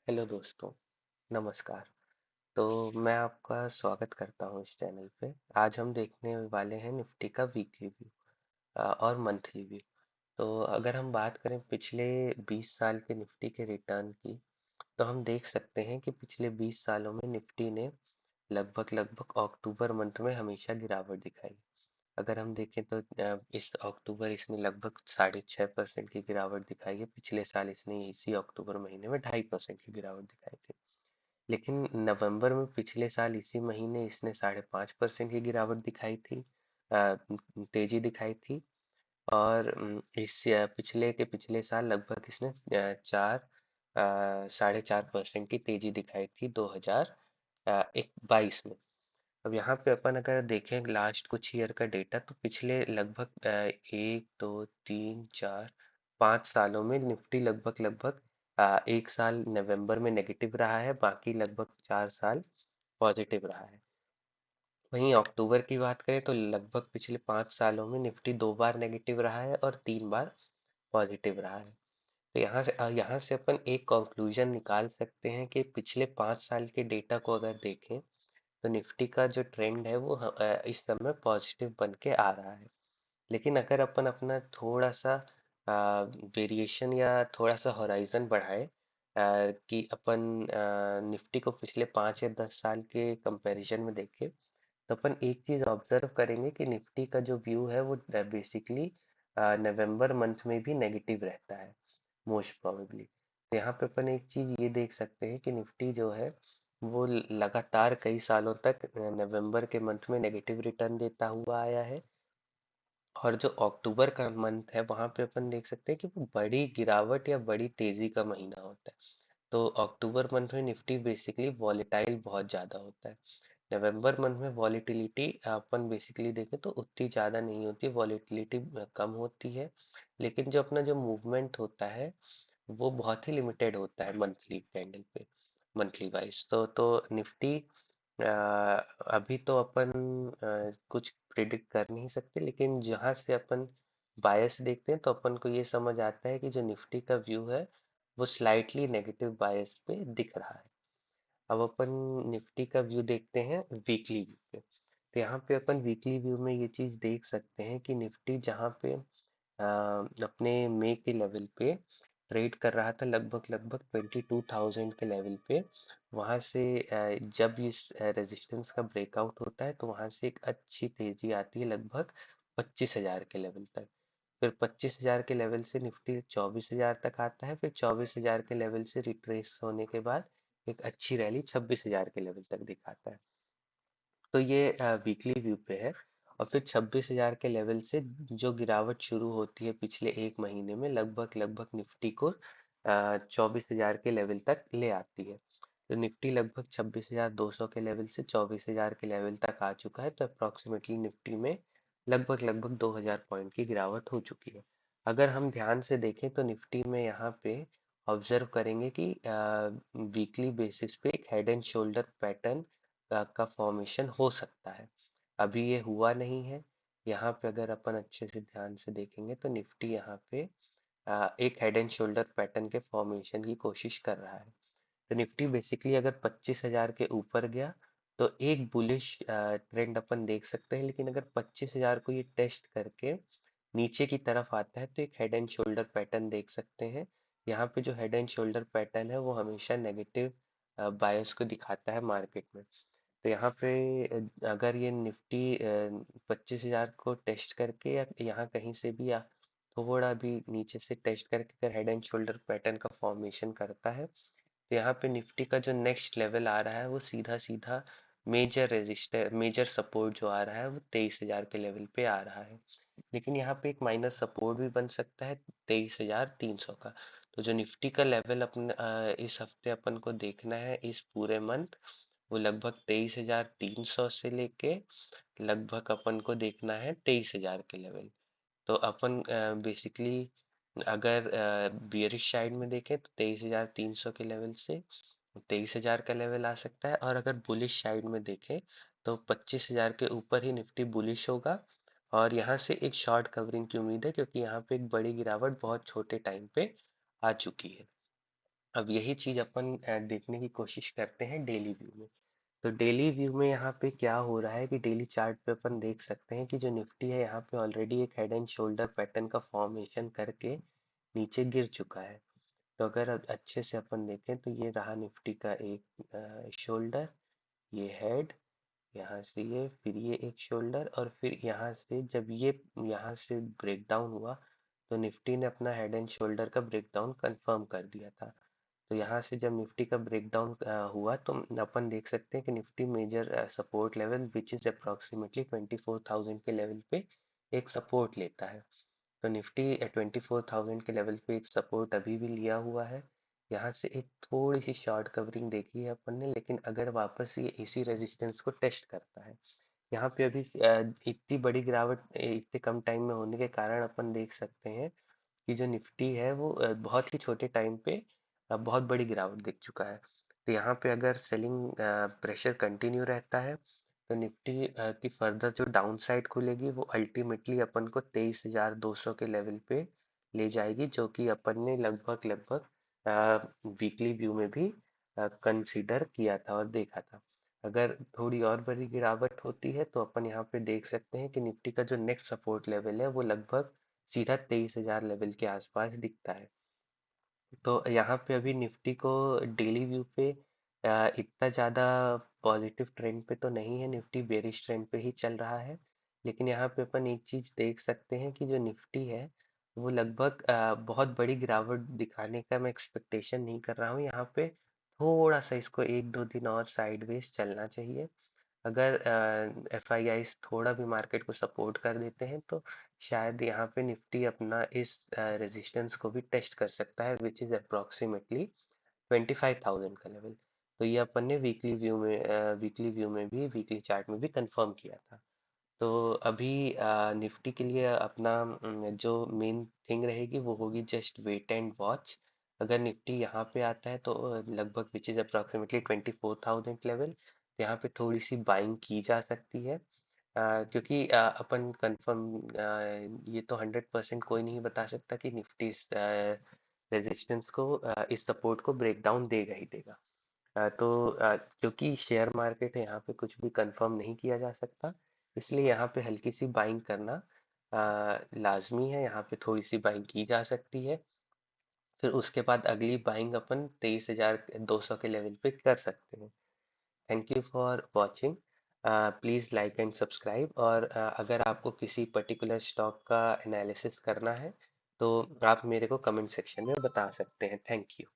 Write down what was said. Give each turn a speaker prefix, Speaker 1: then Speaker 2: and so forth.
Speaker 1: Hello दोस्तों, नमस्कार। तो मैं आपका स्वागत करता हूँ इस चैनल पे। आज हम देखने वाले हैं निफ्टी का वीकली व्यू और मंथली व्यू। तो अगर हम बात करें पिछले 20 साल के निफ्टी के रिटर्न की, तो हम देख सकते हैं कि पिछले 20 सालों में निफ्टी ने लगभग लगभग अक्टूबर मंथ में हमेशा गिरावट दिखाई। अगर हम देखें तो इस अक्टूबर इसने लगभग 6.5% की गिरावट दिखाई है। पिछले साल इसने इसी अक्टूबर महीने में 2.5% की गिरावट दिखाई थी। लेकिन नवंबर में पिछले साल इसी महीने इसने 5.5% की गिरावट दिखाई थी, तेजी दिखाई थी। और पिछले के पिछले साल लगभग इसने 4.5% की तेजी दिखाई थी 2022 में। अब यहाँ पे अपन अगर देखें लास्ट कुछ ईयर का डेटा, तो पिछले लगभग 1 2 3 4 5 सालों में निफ्टी लगभग लगभग एक साल नवंबर में नेगेटिव रहा है, बाकी लगभग 4 साल पॉजिटिव रहा है। वहीं अक्टूबर की बात करें तो लगभग पिछले 5 सालों में निफ्टी 2 बार नेगेटिव रहा है और 3 बार पॉजिटिव रहा है। तो यहाँ से अपन एक कंक्लूजन निकाल सकते हैं कि पिछले 5 साल के डेटा को अगर देखें, तो निफ्टी का जो ट्रेंड है वो इस समय पॉजिटिव बन के आ रहा है। लेकिन अगर अपन अपना थोड़ा सा वेरिएशन या थोड़ा सा होराइजन बढ़ाए, कि अपन निफ्टी को पिछले 5 या 10 साल के कंपैरिजन में देखें, तो अपन एक चीज ऑब्जर्व करेंगे कि निफ्टी का जो व्यू है वो बेसिकली नवंबर मंथ में भी नेगेटिव रहता है, मोस्ट प्रोबेबली। तो यहाँ पे अपन एक चीज ये देख सकते हैं कि निफ्टी जो है वो लगातार कई सालों तक नवंबर के मंथ में नेगेटिव रिटर्न देता हुआ आया है। और जो अक्टूबर का मंथ है वहां पे अपन देख सकते हैं कि वो बड़ी गिरावट या बड़ी तेजी का महीना होता है। तो अक्टूबर मंथ में निफ्टी बेसिकली वॉलेटाइल बहुत ज़्यादा होता है। नवंबर मंथ में वॉलेटिलिटी अपन बेसिकली देखें तो उतनी ज़्यादा नहीं होती, वॉलेटिलिटी कम होती है। लेकिन जो अपना जो मूवमेंट होता है वो बहुत ही लिमिटेड होता है मंथली कैंडल पे, मंथली वाइज। तो निफ्टी अभी तो अपन कुछ प्रिडिक्ट कर नहीं सकते, लेकिन जहाँ से अपन बायस देखते हैं तो अपन को ये समझ आता है कि जो निफ्टी का व्यू है वो स्लाइटली नेगेटिव बायस पे दिख रहा है। अब अपन निफ्टी का व्यू देखते हैं वीकली व्यू पे। तो यहाँ पे अपन वीकली व्यू में ये चीज देख सकते हैं कि निफ्टी जहाँ पे अपने मई के लेवल पे ट्रेड कर रहा था लगभग लगभग 22,000 के लेवल पे, वहां से जब इस रेजिस्टेंस का ब्रेकआउट होता है तो वहां से एक अच्छी तेजी आती है लगभग 25,000 के लेवल तक। फिर 25,000 के लेवल से निफ्टी 24,000 तक आता है, फिर 24,000 के लेवल से रिट्रेस होने के बाद एक अच्छी रैली 26,000 के लेवल तक दिखाता है। तो ये वीकली व्यू पे है। और फिर 26,000 के लेवल से जो गिरावट शुरू होती है पिछले एक महीने में, लगभग लगभग निफ्टी को 24,000 के लेवल तक ले आती है। तो निफ्टी लगभग 26,200 के लेवल से 24,000 के लेवल तक आ चुका है। तो अप्रोक्सीमेटली निफ्टी में लगभग लगभग 2,000 पॉइंट की गिरावट हो चुकी है। अगर हम ध्यान से देखें तो निफ्टी में यहाँ पे ऑब्जर्व करेंगे कि वीकली बेसिस पे एक हेड एंड शोल्डर पैटर्न का फॉर्मेशन हो सकता है। अभी ये हुआ नहीं है। यहाँ पे अगर अपन अच्छे से ध्यान से देखेंगे तो निफ्टी यहाँ पे एक हेड एंड शोल्डर पैटर्न के फॉर्मेशन की कोशिश कर रहा है। तो निफ्टी बेसिकली अगर 25,000 के ऊपर गया तो एक बुलिश ट्रेंड अपन देख सकते हैं, लेकिन अगर 25,000 को ये टेस्ट करके नीचे की तरफ आता है तो एक हेड एंड शोल्डर पैटर्न देख सकते हैं। यहाँ पे जो हेड एंड शोल्डर पैटर्न है वो हमेशा नेगेटिव बायस को दिखाता है मार्केट में। तो यहाँ पे अगर ये निफ्टी 25,000 को टेस्ट करके या यहाँ कहीं से भी या थोड़ा भी नीचे से टेस्ट करके अगर हेड एंड शोल्डर पैटर्न का फॉर्मेशन करता है, तो यहाँ पे निफ्टी का जो नेक्स्ट लेवल आ रहा है वो सीधा सीधा मेजर सपोर्ट जो आ रहा है वो 23,000 के लेवल पे आ रहा है। लेकिन यहाँ पे एक माइनर सपोर्ट भी बन सकता है 23,300 का। तो जो निफ्टी का लेवल अपन इस हफ्ते अपन को देखना है इस पूरे मंथ, वो लगभग 23,300 से लेके लगभग अपन को देखना है 23,000 के लेवल। तो अपन बेसिकली अगर बियरिश साइड में देखें तो 23,300 के लेवल से 23,000 का लेवल आ सकता है। और अगर बुलिश साइड में देखें तो 25,000 के ऊपर ही निफ्टी बुलिश होगा। और यहाँ से एक शॉर्ट कवरिंग की उम्मीद है, क्योंकि यहाँ पे एक बड़ी गिरावट बहुत छोटे टाइम पे आ चुकी है। अब यही चीज अपन देखने की कोशिश करते हैं डेली व्यू में। तो डेली व्यू में यहाँ पे क्या हो रहा है कि डेली चार्ट पे अपन देख सकते हैं कि जो निफ्टी है यहाँ पे ऑलरेडी एक हेड एंड शोल्डर पैटर्न का फॉर्मेशन करके नीचे गिर चुका है। तो अगर अब अच्छे से अपन देखें तो ये रहा निफ्टी का एक शोल्डर, ये हेड, यहाँ से ये, फिर ये एक शोल्डर, और फिर यहाँ से जब ये यहाँ से ब्रेक डाउन हुआ तो निफ्टी ने अपना हेड एंड शोल्डर का ब्रेक डाउन कंफर्म कर दिया था। तो यहाँ से जब निफ्टी का ब्रेकडाउन हुआ तो अपन देख सकते हैं कि Nifty major support level which is approximately 24,000 के लेवल पे एक सपोर्ट लेता है। तो निफ्टी 24,000 के लेवल पे एक सपोर्ट अभी भी लिया हुआ है। यहाँ से एक थोड़ी सी शॉर्ट कवरिंग देखी है अपन ने, लेकिन अगर वापस ये इसी रेजिस्टेंस को टेस्ट करता है, यहाँ पे अभी इतनी बड़ी गिरावट इतने कम टाइम में होने के कारण अपन देख सकते हैं कि जो निफ्टी है वो बहुत ही छोटे टाइम पे बहुत बड़ी गिरावट दिख चुका है। तो यहाँ पे अगर सेलिंग प्रेशर कंटिन्यू रहता है तो निफ्टी की फर्दर जो डाउन साइड खुलेगी वो अल्टीमेटली अपन को 23,200 के लेवल पे ले जाएगी, जो कि अपन ने लगभग लगभग वीकली व्यू में भी कंसीडर किया था और देखा था। अगर थोड़ी और बड़ी गिरावट होती है तो अपन यहाँ पे देख सकते हैं कि निफ्टी का जो नेक्स्ट सपोर्ट लेवल है वो लगभग सीधा 23,000 लेवल के आसपास दिखता है। तो यहाँ पे अभी निफ्टी को डेली व्यू पे इतना ज़्यादा पॉजिटिव ट्रेंड पे तो नहीं है, निफ्टी बेरिश ट्रेंड पे ही चल रहा है। लेकिन यहाँ पे अपन एक चीज़ देख सकते हैं कि जो निफ्टी है वो लगभग बहुत बड़ी गिरावट दिखाने का मैं एक्सपेक्टेशन नहीं कर रहा हूँ यहाँ पे। थोड़ा सा इसको एक दो दिन और साइडवेज चलना चाहिए। अगर एफ आई आईज थोड़ा भी मार्केट को सपोर्ट कर देते हैं तो शायद यहाँ पे निफ्टी अपना इस रेजिस्टेंस को भी टेस्ट कर सकता है विच इज़ अप्रोक्सीमेटली 25,000 का लेवल। तो ये अपन ने वीकली चार्ट में भी कंफर्म किया था। तो अभी निफ्टी के लिए अपना जो मेन थिंग रहेगी वो होगी जस्ट वेट एंड वॉच। अगर निफ्टी यहाँ पे आता है तो लगभग विच इज़ अप्रोक्सीमेटली 24,000 लेवल, यहाँ पे थोड़ी सी बाइंग की जा सकती है। क्योंकि अपन कंफर्म ये तो 100% कोई नहीं बता सकता कि निफ्टी इस रेजिस्टेंस को इस सपोर्ट को ब्रेक डाउन देगा ही देगा। क्योंकि शेयर मार्केट है यहाँ पे कुछ भी कंफर्म नहीं किया जा सकता, इसलिए यहाँ पे हल्की सी बाइंग करना लाजमी है। यहाँ पे थोड़ी सी बाइंग की जा सकती है, फिर उसके बाद अगली बाइंग अपन 23,200 के लेवल पे कर सकते हैं। Thank you for watching. Please like and subscribe, और अगर आपको किसी पर्टिकुलर स्टॉक का एनालिसिस करना है तो आप मेरे को कमेंट सेक्शन में बता सकते हैं। Thank you.